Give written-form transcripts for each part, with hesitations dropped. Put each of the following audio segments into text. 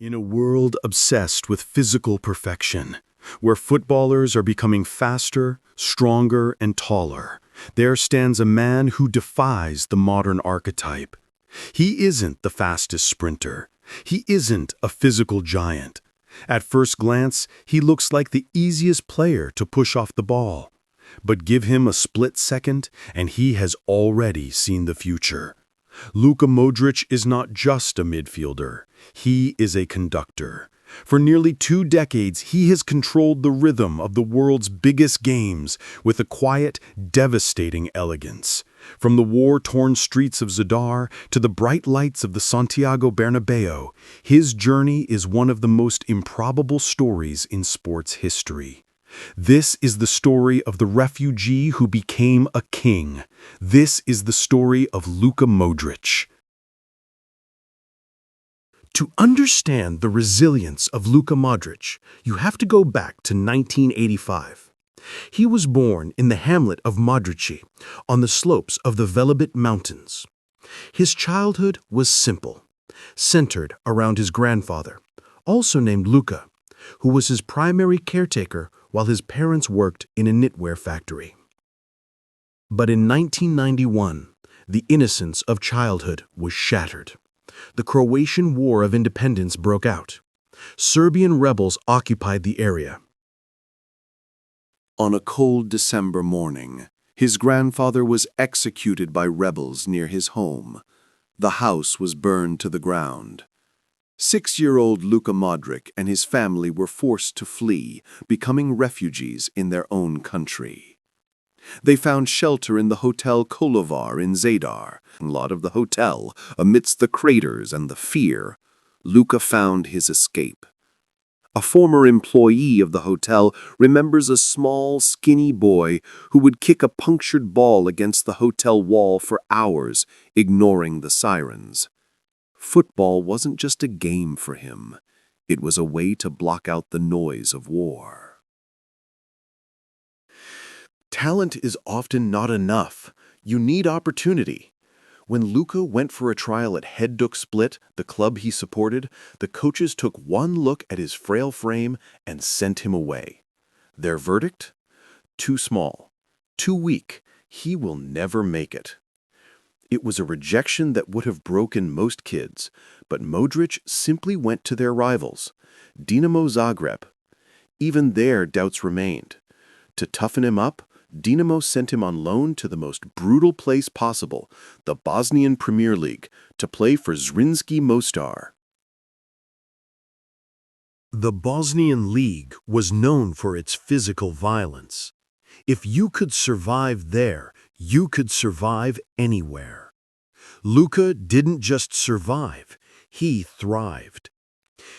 In a world obsessed with physical perfection, where footballers are becoming faster, stronger, and taller, there stands a man who defies the modern archetype. He isn't the fastest sprinter. He isn't a physical giant. At first glance, he looks like the easiest player to push off the ball. But give him a split second, and he has already seen the future. Luka Modrić is not just a midfielder. He is a conductor. For nearly 2 decades, he has controlled the rhythm of the world's biggest games with a quiet, devastating elegance. From the war-torn streets of Zadar to the bright lights of the Santiago Bernabeu, his journey is one of the most improbable stories in sports history. This is the story of the refugee who became a king. This is the story of Luka Modrić. To understand the resilience of Luka Modrić, you have to go back to 1985. He was born in the hamlet of Modrici, on the slopes of the Velebit Mountains. His childhood was simple, centered around his grandfather, also named Luka, who was his primary caretaker while his parents worked in a knitwear factory. But in 1991, the innocence of childhood was shattered. The Croatian War of Independence broke out. Serbian rebels occupied the area. On a cold December morning, his grandfather was executed by rebels near his home. The house was burned to the ground. 6-year-old Luka Modrić and his family were forced to flee, becoming refugees in their own country. They found shelter in the Hotel Kolovar in Zadar, a lot of the hotel. Amidst the craters and the fear, Luka found his escape. A former employee of the hotel remembers a small, skinny boy who would kick a punctured ball against the hotel wall for hours, ignoring the sirens. Football wasn't just a game for him. It was a way to block out the noise of war. Talent is often not enough. You need opportunity. When Luka went for a trial at Hajduk Split, the club he supported, the coaches took one look at his frail frame and sent him away. Their verdict? Too small, too weak. He will never make it. It was a rejection that would have broken most kids, but Modrić simply went to their rivals, Dinamo Zagreb. Even there, doubts remained. To toughen him up, Dinamo sent him on loan to the most brutal place possible, the Bosnian Premier League, to play for Zrinski Mostar. The Bosnian League was known for its physical violence. If you could survive there, you could survive anywhere. Luka didn't just survive, he thrived.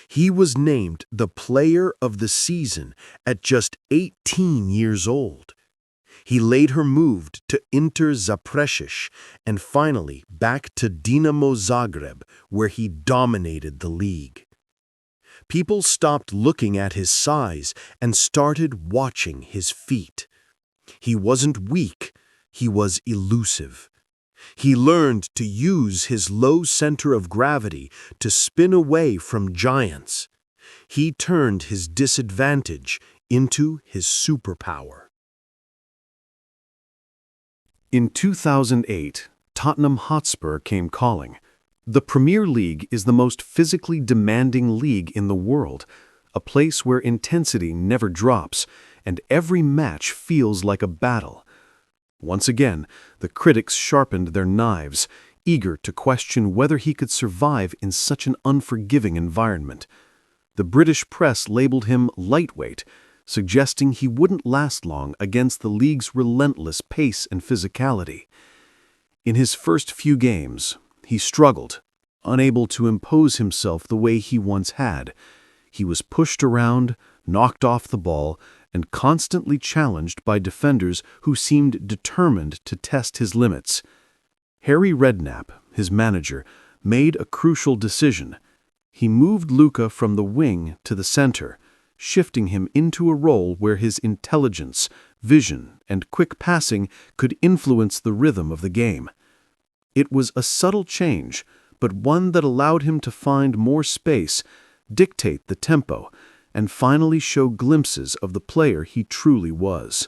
He was named the Player of the Season at just 18 years old. He later moved to Inter Zapresic and finally back to Dinamo Zagreb, where he dominated the league. People stopped looking at his size and started watching his feet. He wasn't weak, he was elusive. He learned to use his low center of gravity to spin away from giants. He turned his disadvantage into his superpower. In 2008, Tottenham Hotspur came calling. The Premier League is the most physically demanding league in the world, a place where intensity never drops, and every match feels like a battle. Once again, the critics sharpened their knives, eager to question whether he could survive in such an unforgiving environment. The British press labeled him lightweight, suggesting he wouldn't last long against the league's relentless pace and physicality. In his first few games, he struggled, unable to impose himself the way he once had. He was pushed around, knocked off the ball, and constantly challenged by defenders who seemed determined to test his limits. Harry Redknapp, his manager, made a crucial decision. He moved Luka from the wing to the center, shifting him into a role where his intelligence, vision, and quick passing could influence the rhythm of the game. It was a subtle change, but one that allowed him to find more space, dictate the tempo, and finally show glimpses of the player he truly was.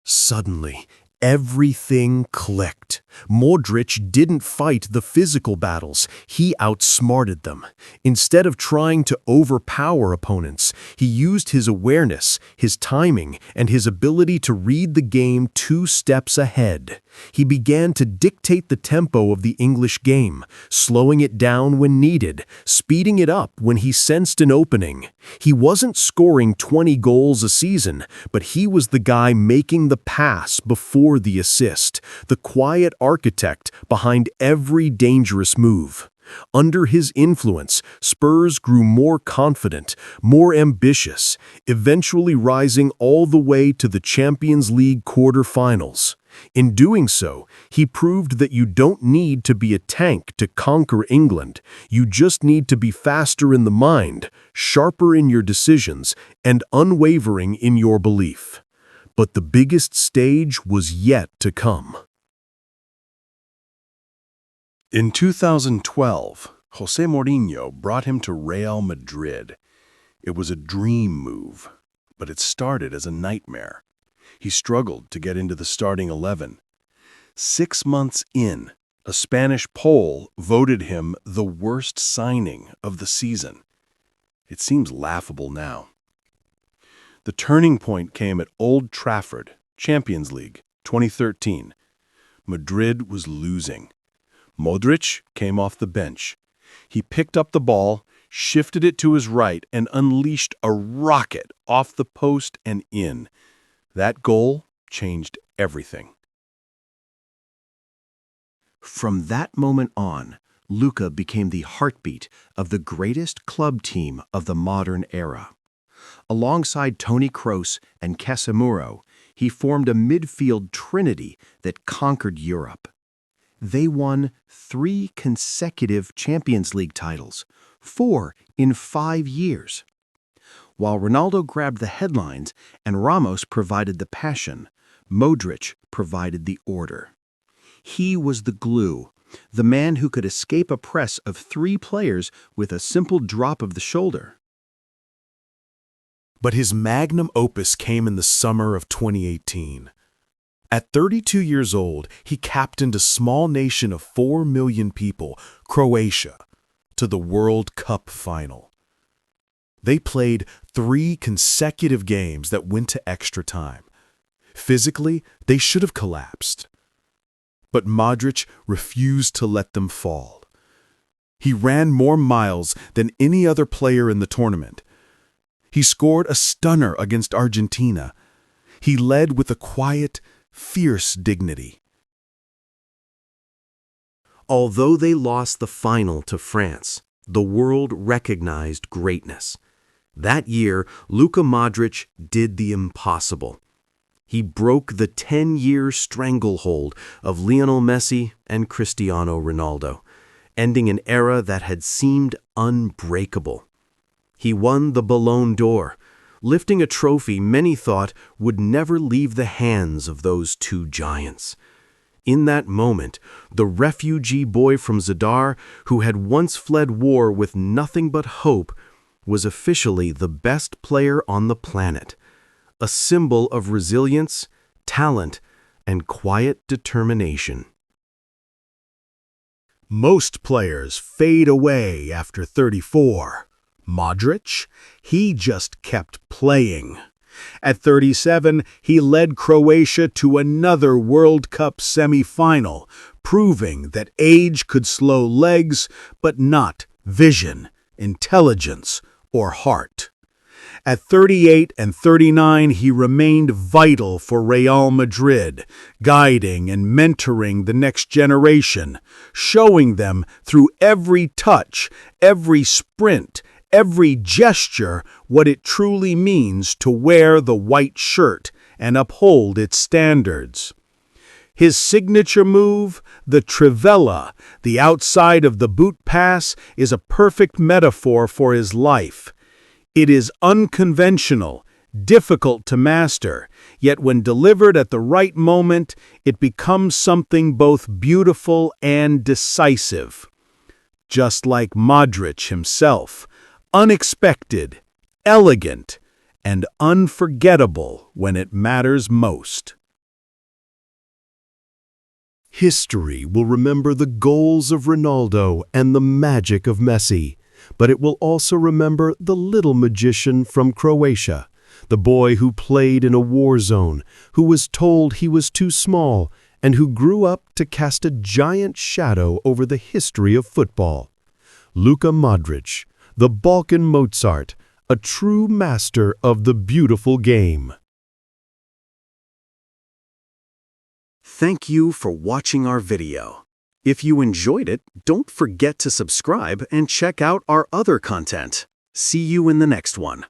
Suddenly, everything clicked. Modrić didn't fight the physical battles, he outsmarted them. Instead of trying to overpower opponents, he used his awareness, his timing, and his ability to read the game 2 steps ahead. He began to dictate the tempo of the English game, slowing it down when needed, speeding it up when he sensed an opening. He wasn't scoring 20 goals a season, but he was the guy making the pass before the assist, the quiet architect behind every dangerous move. Under his influence, Spurs grew more confident, more ambitious, eventually rising all the way to the Champions League quarter-finals. In doing so, he proved that you don't need to be a tank to conquer England. You just need to be faster in the mind, sharper in your decisions, and unwavering in your belief. But the biggest stage was yet to come. In 2012, José Mourinho brought him to Real Madrid. It was a dream move, but it started as a nightmare. He struggled to get into the starting 11. 6 months in, a Spanish poll voted him the worst signing of the season. It seems laughable now. The turning point came at Old Trafford, Champions League, 2013. Madrid was losing. Modrić came off the bench. He picked up the ball, shifted it to his right, and unleashed a rocket off the post and in. That goal changed everything. From that moment on, Luka became the heartbeat of the greatest club team of the modern era. Alongside Toni Kroos and Casemiro, he formed a midfield trinity that conquered Europe. They won 3 consecutive Champions League titles, 4 in 5 years. While Ronaldo grabbed the headlines and Ramos provided the passion, Modrić provided the order. He was the glue, the man who could escape a press of 3 players with a simple drop of the shoulder. But his magnum opus came in the summer of 2018. At 32 years old, he captained a small nation of 4 million people, Croatia, to the World Cup final. They played 3 consecutive games that went to extra time. Physically, they should have collapsed. But Modrić refused to let them fall. He ran more miles than any other player in the tournament. He scored a stunner against Argentina. He led with a quiet, fierce dignity. Although they lost the final to France, the world recognized greatness. That year, Luka Modrić did the impossible. He broke the 10-year stranglehold of Lionel Messi and Cristiano Ronaldo, ending an era that had seemed unbreakable. He won the Ballon d'Or, lifting a trophy many thought would never leave the hands of those 2 giants. In that moment, the refugee boy from Zadar, who had once fled war with nothing but hope, was officially the best player on the planet, a symbol of resilience, talent, and quiet determination. Most players fade away after 34. Modrić, he just kept playing. At 37, he led Croatia to another World Cup semi-final, proving that age could slow legs, but not vision, intelligence, or heart. At 38 and 39, he remained vital for Real Madrid, guiding and mentoring the next generation, showing them through every touch, every sprint, every gesture what it truly means to wear the white shirt and uphold its standards. His signature move, the trivela, the outside of the boot pass, is a perfect metaphor for his life. It is unconventional, difficult to master, yet when delivered at the right moment, it becomes something both beautiful and decisive. just like Modrić himself, unexpected, elegant, and unforgettable when it matters most. History will remember the goals of Ronaldo and the magic of Messi, but it will also remember the little magician from Croatia, the boy who played in a war zone, who was told he was too small, and who grew up to cast a giant shadow over the history of football. Luka Modrić, the Balkan Mozart, a true master of the beautiful game. Thank you for watching our video. If you enjoyed it, don't forget to subscribe and check out our other content. See you in the next one.